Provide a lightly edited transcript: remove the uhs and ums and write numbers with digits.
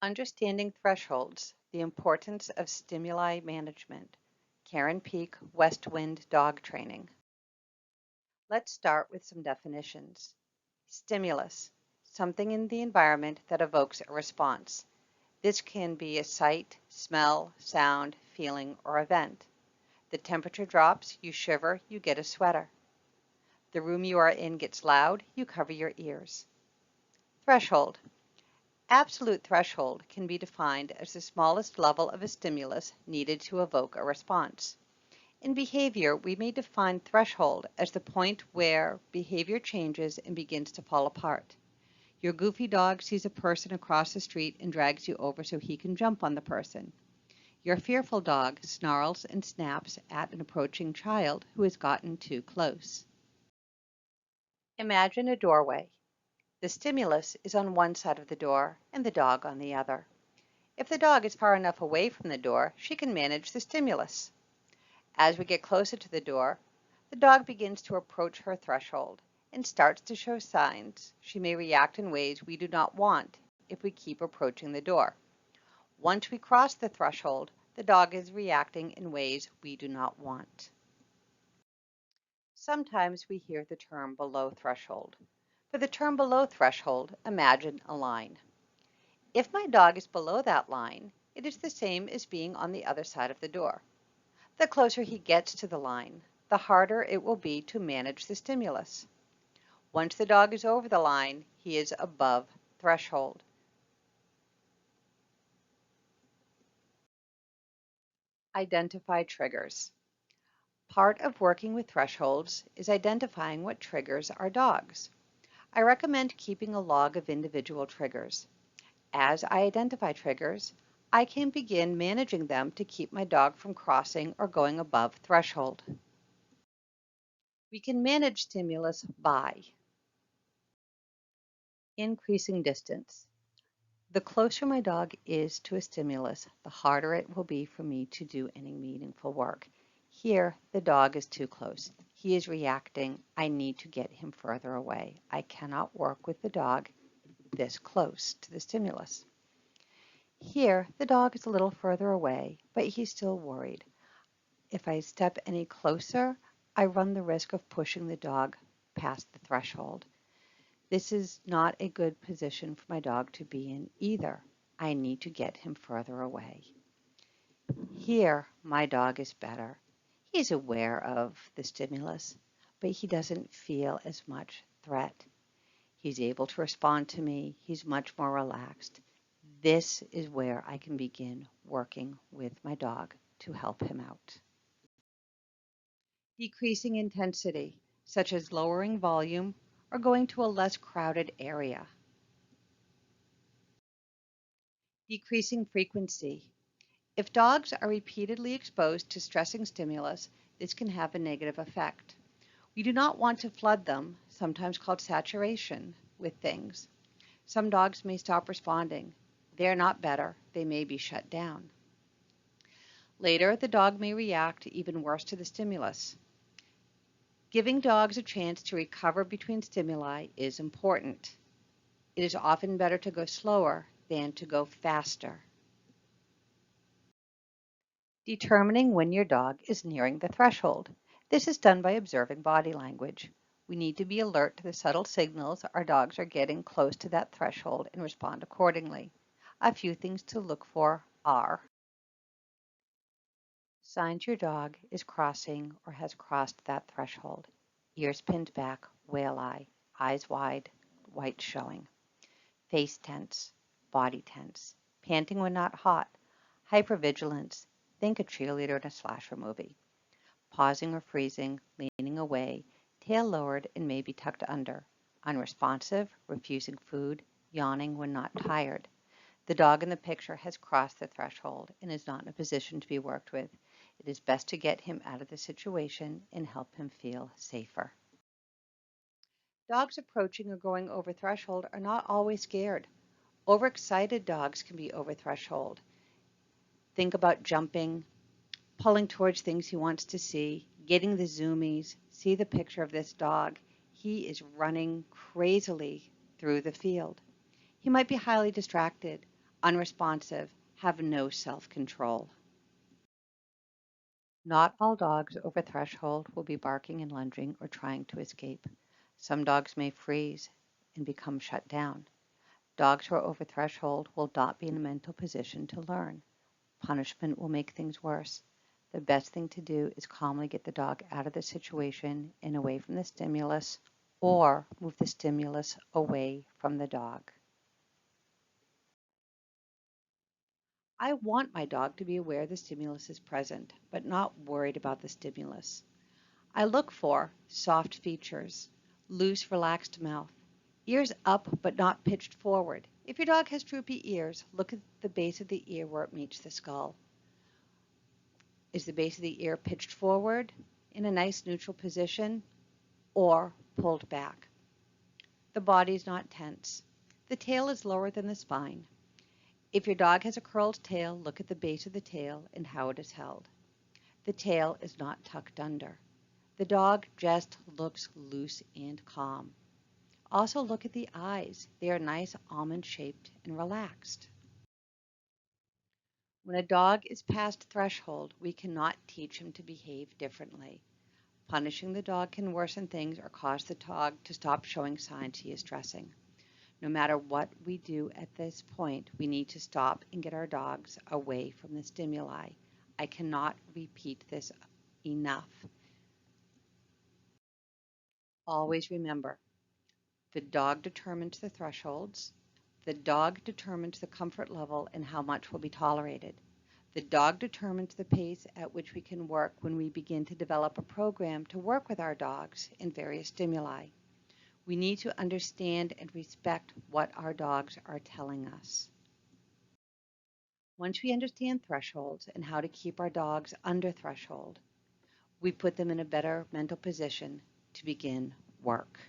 Understanding Thresholds, the Importance of Stimuli Management. Karen Peek, Westwind Dog Training. Let's start with some definitions. Stimulus, something in the environment that evokes a response. This can be a sight, smell, sound, feeling, or event. The temperature drops, you shiver, you get a sweater. The room you are in gets loud, you cover your ears. Threshold. Absolute threshold can be defined as the smallest level of a stimulus needed to evoke a response. In behavior, we may define threshold as the point where behavior changes and begins to fall apart. Your goofy dog sees a person across the street and drags you over so he can jump on the person. Your fearful dog snarls and snaps at an approaching child who has gotten too close. Imagine a doorway. The stimulus is on one side of the door and the dog on the other. If the dog is far enough away from the door, she can manage the stimulus. As we get closer to the door, the dog begins to approach her threshold and starts to show signs she may react in ways we do not want if we keep approaching the door. Once we cross the threshold, the dog is reacting in ways we do not want. Sometimes we hear the term below threshold. For the term below threshold, imagine a line. If my dog is below that line, it is the same as being on the other side of the door. The closer he gets to the line, the harder it will be to manage the stimulus. Once the dog is over the line, he is above threshold. Identify triggers. Part of working with thresholds is identifying what triggers our dogs. I recommend keeping a log of individual triggers. As I identify triggers, I can begin managing them to keep my dog from crossing or going above threshold. We can manage stimulus by increasing distance. The closer my dog is to a stimulus, the harder it will be for me to do any meaningful work. Here, the dog is too close. He is reacting. I need to get him further away. I cannot work with the dog this close to the stimulus. Here, the dog is a little further away, but he's still worried. If I step any closer, I run the risk of pushing the dog past the threshold. This is not a good position for my dog to be in either. I need to get him further away. Here, my dog is better. He's aware of the stimulus, but he doesn't feel as much threat. He's able to respond to me. He's much more relaxed. This is where I can begin working with my dog to help him out. Decreasing intensity, such as lowering volume or going to a less crowded area. Decreasing frequency. If dogs are repeatedly exposed to stressing stimulus, this can have a negative effect. We do not want to flood them, sometimes called saturation, with things. Some dogs may stop responding. They're not better. They may be shut down. Later, the dog may react even worse to the stimulus. Giving dogs a chance to recover between stimuli is important. It is often better to go slower than to go faster. Determining when your dog is nearing the threshold. This is done by observing body language. We need to be alert to the subtle signals our dogs are getting close to that threshold and respond accordingly. A few things to look for are signs your dog is crossing or has crossed that threshold. Ears pinned back, whale eye, eyes wide, white showing. Face tense, body tense, panting when not hot, hypervigilance, think a cheerleader in a slasher movie. Pausing or freezing, leaning away, tail lowered and maybe tucked under, unresponsive, refusing food, yawning when not tired. The dog in the picture has crossed the threshold and is not in a position to be worked with. It is best to get him out of the situation and help him feel safer. Dogs approaching or going over threshold are not always scared. Overexcited dogs can be over threshold. Think about jumping, pulling towards things he wants to see, getting the zoomies. See the picture of this dog. He is running crazily through the field. He might be highly distracted. unresponsive, have no self-control. Not all dogs over threshold will be barking and lunging or trying to escape. Some dogs may freeze and become shut down. Dogs who are over threshold will not be in a mental position to learn. Punishment will make things worse. The best thing to do is calmly get the dog out of the situation and away from the stimulus, or move the stimulus away from the dog. I want my dog to be aware the stimulus is present, but not worried about the stimulus. I look for soft features, loose, relaxed mouth, ears up but not pitched forward. If your dog has droopy ears, look at the base of the ear where it meets the skull. Is the base of the ear pitched forward in a nice neutral position or pulled back? The body is not tense. The tail is lower than the spine. If your dog has a curled tail, look at the base of the tail and how it is held. The tail is not tucked under. The dog just looks loose and calm. Also look at the eyes. They are nice, almond-shaped and relaxed. When a dog is past threshold, we cannot teach him to behave differently. Punishing the dog can worsen things or cause the dog to stop showing signs he is stressing. No matter what we do at this point, we need to stop and get our dogs away from the stimuli. I cannot repeat this enough. Always remember, the dog determines the thresholds. The dog determines the comfort level and how much will be tolerated. The dog determines the pace at which we can work when we begin to develop a program to work with our dogs in various stimuli. We need to understand and respect what our dogs are telling us. Once we understand thresholds and how to keep our dogs under threshold, we put them in a better mental position to begin work.